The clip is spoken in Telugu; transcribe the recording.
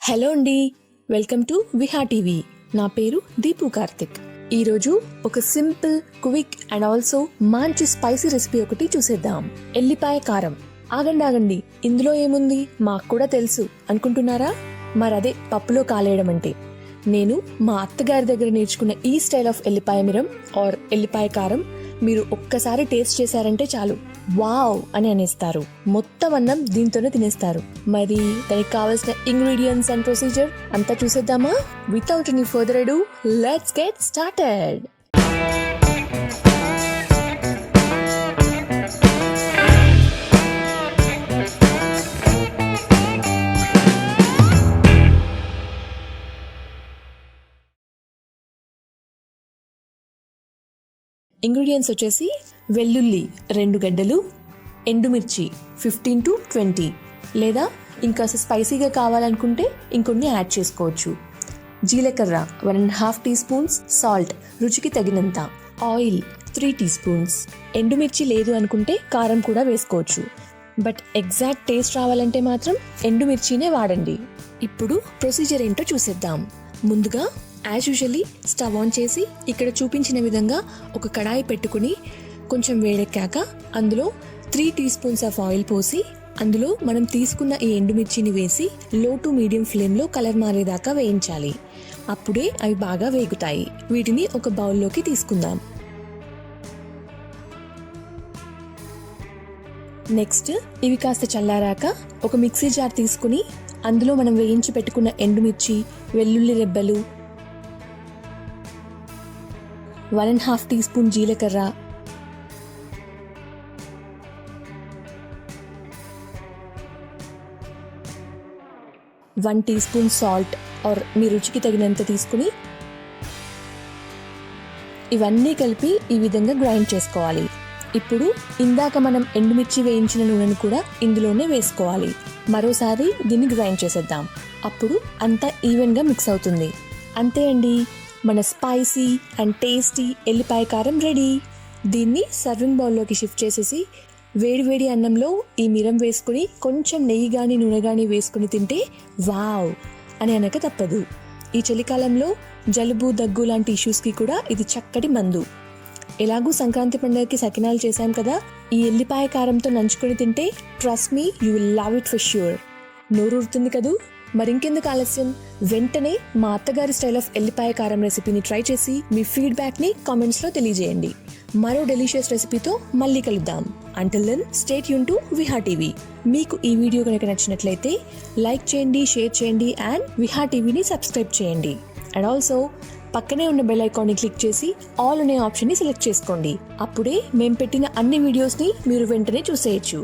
హలో అండి, వెల్కమ్ టు విహా టీవీ. నా పేరు దీపు కార్తిక్. ఈరోజు ఒక సింపుల్, క్విక్ అండ్ ఆల్సో మంచి స్పైసీ రెసిపీ ఒకటి చూసేద్దాం. ఎల్లిపాయ కారం. ఆగండి, ఇందులో ఏముంది మాకు కూడా తెలుసు అనుకుంటున్నారా? మరదే పప్పులో కాలేయడం అంటే. నేను మా అత్తగారి దగ్గర నేర్చుకున్న ఈ స్టైల్ ఆఫ్ ఎల్లిపాయ మిరం ఆర్ ఎల్లిపాయ కారం మీరు ఒక్కసారి టేస్ట్ చేశారంటే చాలు వావ్ అని అనేస్తారు. మొత్తం అన్నం దీంతోనే తినేస్తారు. మరి దానికి కావాల్సిన ఇంగ్రీడియంట్స్ అండ్ ప్రొసీజర్ అంతా చూసేద్దామా? Without any further ado let's get started. Ingredients వచ్చేసి వెల్లుల్లి 2 గడ్డలు, ఎండుమిర్చి 15 to 20, లేదా ఇంకా స్పైసీగా కావాలనుకుంటే ఇంకొన్ని యాడ్ చేసుకోవచ్చు. జీలకర్ర 1.5 teaspoons, సాల్ట్ రుచికి తగినంత, ఆయిల్ 3 teaspoons. ఎండుమిర్చి లేదు అనుకుంటే కారం కూడా వేసుకోవచ్చు. బట్ ఎగ్జాక్ట్ టేస్ట్ రావాలంటే మాత్రం ఎండుమిర్చినే వాడండి. ఇప్పుడు ప్రొసీజర్ ఏంటో చూసేద్దాం. ముందుగా యాజ్ యూజువల్లీ స్టవ్ ఆన్ చేసి ఇక్కడ చూపించిన విధంగా ఒక కడాయి పెట్టుకుని కొంచెం వేడెక్కాక అందులో 3 teaspoons ఆఫ్ ఆయిల్ పోసి అందులో మనం తీసుకున్న ఈ ఎండుమిర్చిని వేసి లో టు మీడియం ఫ్లేమ్లో కలర్ మారేదాకా వేయించాలి. అప్పుడే అవి బాగా వేగుతాయి. వీటిని ఒక బౌల్లోకి తీసుకుందాం. నెక్స్ట్ ఇవి కాస్త చల్లారాక ఒక మిక్సీ జార్ తీసుకుని అందులో మనం వేయించి పెట్టుకున్న ఎండుమిర్చి, వెల్లుల్లి రెబ్బలు, 1.5 teaspoon జీలకర్ర, 1 teaspoon సాల్ట్ ఆర్ మీ రుచికి తగినంత తీసుకుని ఇవన్నీ కలిపి ఈ విధంగా గ్రైండ్ చేసుకోవాలి. ఇప్పుడు ఇందాక మనం ఎండుమిర్చి వేయించిన నూనెను కూడా ఇందులోనే వేసుకోవాలి. మరోసారి దీన్ని గ్రైండ్ చేసేద్దాం. అప్పుడు అంతా ఈవెన్గా మిక్స్ అవుతుంది. అంతే అండి, మన స్పైసీ అండ్ టేస్టీ ఎల్లిపాయ కారం రెడీ. దీన్ని సర్వింగ్ బౌల్లోకి షిఫ్ట్ చేసేసి వేడివేడి అన్నంలో ఈ మిరం వేసుకుని కొంచెం నెయ్యి కానీ నూనె కానీ వేసుకుని తింటే వావ్ అని అనక తప్పదు. ఈ చలికాలంలో జలుబు, దగ్గు లాంటి ఇష్యూస్కి కూడా ఇది చక్కటి మందు. ఎలాగూ సంక్రాంతి పండుగకి సకినాలు చేశాం కదా, ఈ ఎల్లిపాయ కారంతో నంచుకొని తింటే trust me, you will love it for sure. నోరూరుతుంది కదూ. మరింకెందుకు ఆలస్యం, వెంటనే మా అత్తగారి స్టైల్ ఆఫ్ ఎల్లిపాయ కారం రెసిపీని ట్రై చేసి మీ ఫీడ్బ్యాక్ని కామెంట్స్లో తెలియజేయండి. మరో డెలిషియస్ రెసిపీతో మళ్ళీ కలుద్దాం. Until then stay tune to Viha TV. మీకు ఈ వీడియో కనుక నచ్చినట్లయితే లైక్ చేయండి, షేర్ చేయండి అండ్ విహా టీవీని సబ్స్క్రైబ్ చేయండి. అండ్ ఆల్సో పక్కనే ఉన్న బెల్ ఐకాన్ని క్లిక్ చేసి ఆల్ అనే ఆప్షన్ని సెలెక్ట్ చేసుకోండి. అప్పుడే మేము పెట్టిన అన్ని వీడియోస్ని మీరు వెంటనే చూసేయచ్చు.